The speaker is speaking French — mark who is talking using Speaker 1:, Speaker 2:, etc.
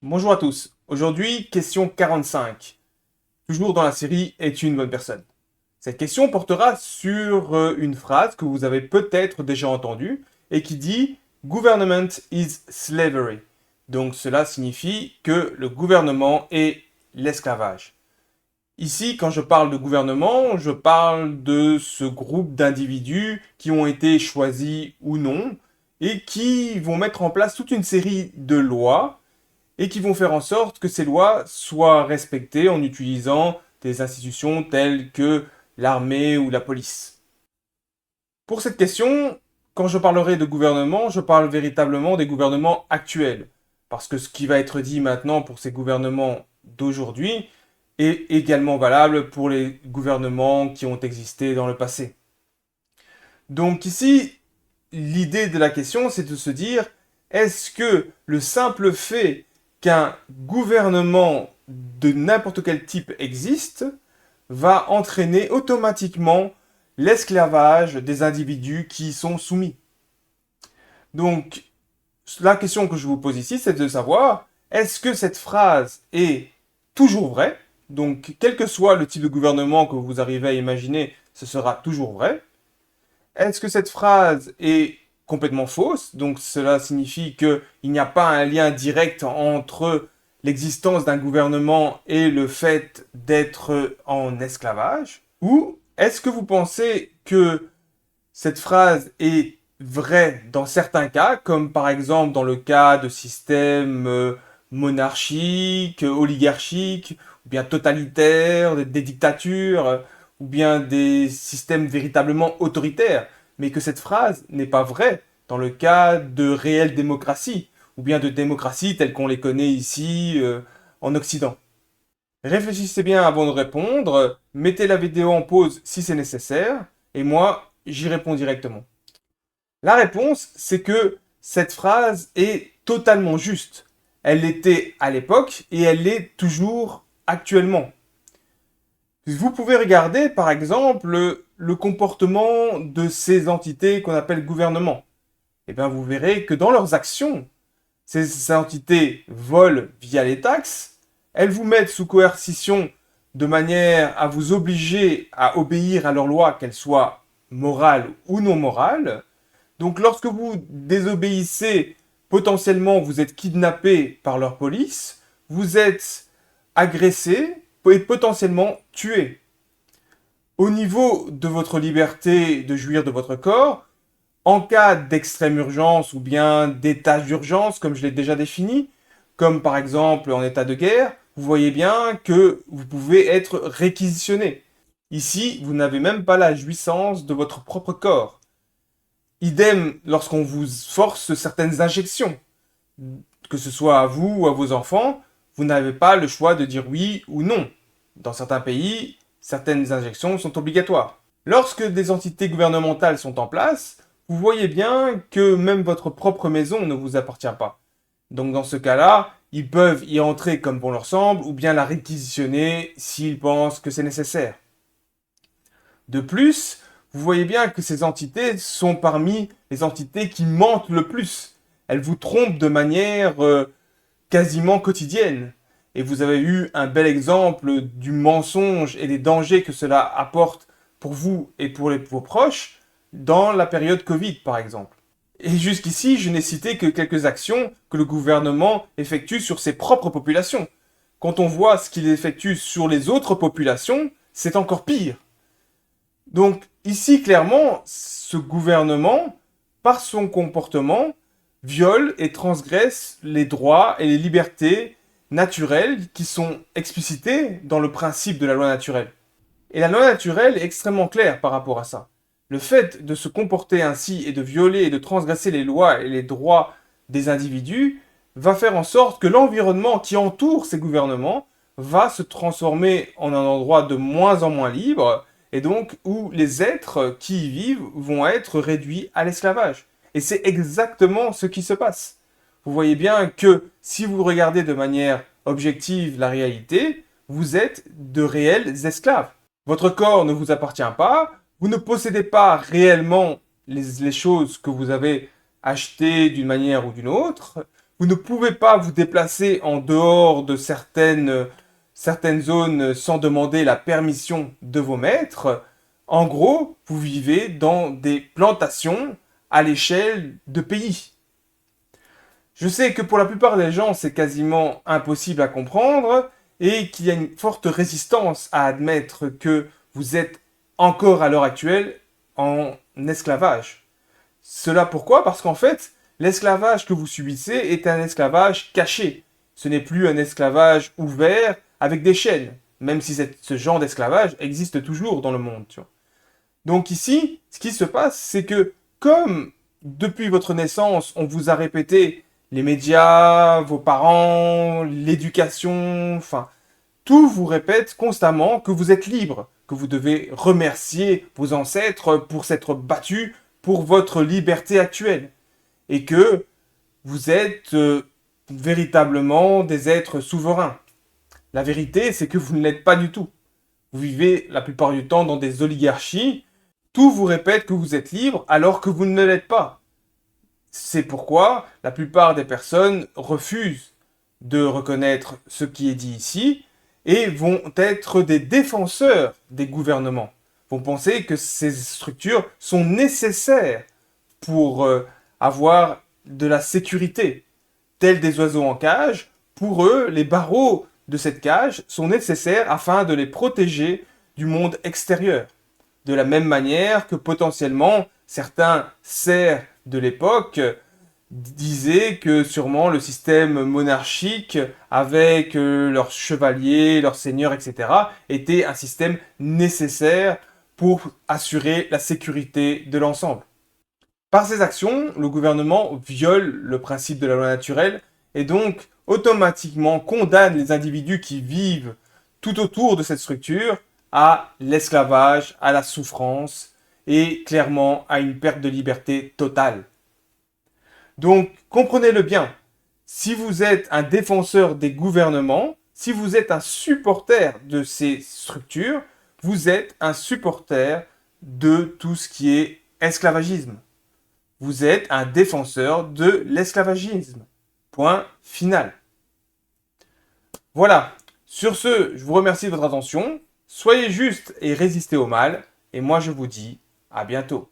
Speaker 1: Bonjour à tous. Aujourd'hui, question 45. Toujours dans la série Es-tu une bonne personne? Cette question portera sur une phrase que vous avez peut-être déjà entendue et qui dit Government is slavery. Donc cela signifie que le gouvernement est l'esclavage. Ici, quand je parle de gouvernement, je parle de ce groupe d'individus qui ont été choisis ou non et qui vont mettre en place toute une série de lois et qui vont faire en sorte que ces lois soient respectées en utilisant des institutions telles que l'armée ou la police. Pour cette question, quand je parlerai de gouvernement, je parle véritablement des gouvernements actuels. Parce que ce qui va être dit maintenant pour ces gouvernements d'aujourd'hui est également valable pour les gouvernements qui ont existé dans le passé. Donc ici, l'idée de la question, c'est de se dire, est-ce que le simple fait qu'un gouvernement de n'importe quel type existe va entraîner automatiquement l'esclavage des individus qui y sont soumis? Donc, la question que je vous pose ici, c'est de savoir, est-ce que cette phrase est toujours vraie? Donc, quel que soit le type de gouvernement que vous arrivez à imaginer, ce sera toujours vrai. Est-ce que cette phrase est complètement fausse? Donc cela signifie qu'il n'y a pas un lien direct entre l'existence d'un gouvernement et le fait d'être en esclavage? Ou est-ce que vous pensez que cette phrase est vraie dans certains cas, comme par exemple dans le cas de systèmes monarchiques, oligarchiques, ou bien totalitaires, des dictatures, ou bien des systèmes véritablement autoritaires, mais que cette phrase n'est pas vraie dans le cas de réelle démocratie, ou bien de démocratie telles qu'on les connaît ici en Occident. Réfléchissez bien avant de répondre, mettez la vidéo en pause si c'est nécessaire, et moi, j'y réponds directement. La réponse, c'est que cette phrase est totalement juste. Elle l'était à l'époque et elle l'est toujours actuellement. Vous pouvez regarder, par exemple, le comportement de ces entités qu'on appelle gouvernements. Et bien, vous verrez que dans leurs actions, ces entités volent via les taxes, elles vous mettent sous coercition de manière à vous obliger à obéir à leurs lois, qu'elles soient morales ou non morales. Donc lorsque vous désobéissez, potentiellement vous êtes kidnappé par leur police, vous êtes agressé et potentiellement tué. Au niveau de votre liberté de jouir de votre corps, en cas d'extrême urgence ou bien d'état d'urgence, comme je l'ai déjà défini, comme par exemple en état de guerre, vous voyez bien que vous pouvez être réquisitionné. Ici, vous n'avez même pas la jouissance de votre propre corps. Idem lorsqu'on vous force certaines injections, que ce soit à vous ou à vos enfants, vous n'avez pas le choix de dire oui ou non. Dans certains pays, certaines injections sont obligatoires. Lorsque des entités gouvernementales sont en place, vous voyez bien que même votre propre maison ne vous appartient pas. Donc dans ce cas-là, ils peuvent y entrer comme bon leur semble ou bien la réquisitionner s'ils pensent que c'est nécessaire. De plus, vous voyez bien que ces entités sont parmi les entités qui mentent le plus. Elles vous trompent de manière quasiment quotidienne. Et vous avez eu un bel exemple du mensonge et des dangers que cela apporte pour vous et pour vos proches dans la période Covid, par exemple. Et jusqu'ici, je n'ai cité que quelques actions que le gouvernement effectue sur ses propres populations. Quand on voit ce qu'il effectue sur les autres populations, c'est encore pire. Donc ici, clairement, ce gouvernement, par son comportement, viole et transgresse les droits et les libertés naturelles qui sont explicités dans le principe de la loi naturelle. Et la loi naturelle est extrêmement claire par rapport à ça. Le fait de se comporter ainsi et de violer et de transgresser les lois et les droits des individus va faire en sorte que l'environnement qui entoure ces gouvernements va se transformer en un endroit de moins en moins libre et donc où les êtres qui y vivent vont être réduits à l'esclavage. Et c'est exactement ce qui se passe. Vous voyez bien que si vous regardez de manière objective la réalité, vous êtes de réels esclaves. Votre corps ne vous appartient pas, vous ne possédez pas réellement les choses que vous avez achetées d'une manière ou d'une autre, Vous ne pouvez pas vous déplacer en dehors de certaines zones sans demander la permission de vos maîtres. En gros, vous vivez dans des plantations à l'échelle de pays. Je sais que pour la plupart des gens, c'est quasiment impossible à comprendre et qu'il y a une forte résistance à admettre que vous êtes encore à l'heure actuelle en esclavage. Cela pourquoi? Parce qu'en fait, l'esclavage que vous subissez est un esclavage caché. Ce n'est plus un esclavage ouvert avec des chaînes, même si ce genre d'esclavage existe toujours dans le monde. Tu vois. Donc ici, ce qui se passe, c'est que comme depuis votre naissance, on vous a répété les médias, vos parents, l'éducation, enfin, tout vous répète constamment que vous êtes libre, que vous devez remercier vos ancêtres pour s'être battus pour votre liberté actuelle, et que vous êtes véritablement des êtres souverains. La vérité, c'est que vous ne l'êtes pas du tout. Vous vivez la plupart du temps dans des oligarchies, tout vous répète que vous êtes libre alors que vous ne l'êtes pas. C'est pourquoi la plupart des personnes refusent de reconnaître ce qui est dit ici et vont être des défenseurs des gouvernements. Vont penser que ces structures sont nécessaires pour avoir de la sécurité. Tels des oiseaux en cage, pour eux, les barreaux de cette cage sont nécessaires afin de les protéger du monde extérieur. De la même manière que potentiellement certains serfs de l'époque disaient que sûrement le système monarchique avec leurs chevaliers, leurs seigneurs, etc. était un système nécessaire pour assurer la sécurité de l'ensemble. Par ces actions, le gouvernement viole le principe de la loi naturelle et donc automatiquement condamne les individus qui vivent tout autour de cette structure à l'esclavage, à la souffrance et clairement à une perte de liberté totale. Donc comprenez-le bien, si vous êtes un défenseur des gouvernements, si vous êtes un supporter de ces structures, vous êtes un supporter de tout ce qui est esclavagisme. Vous êtes un défenseur de l'esclavagisme. Point final. Voilà. Sur ce, je vous remercie de votre attention. Soyez juste et résistez au mal. Et moi, je vous dis à bientôt.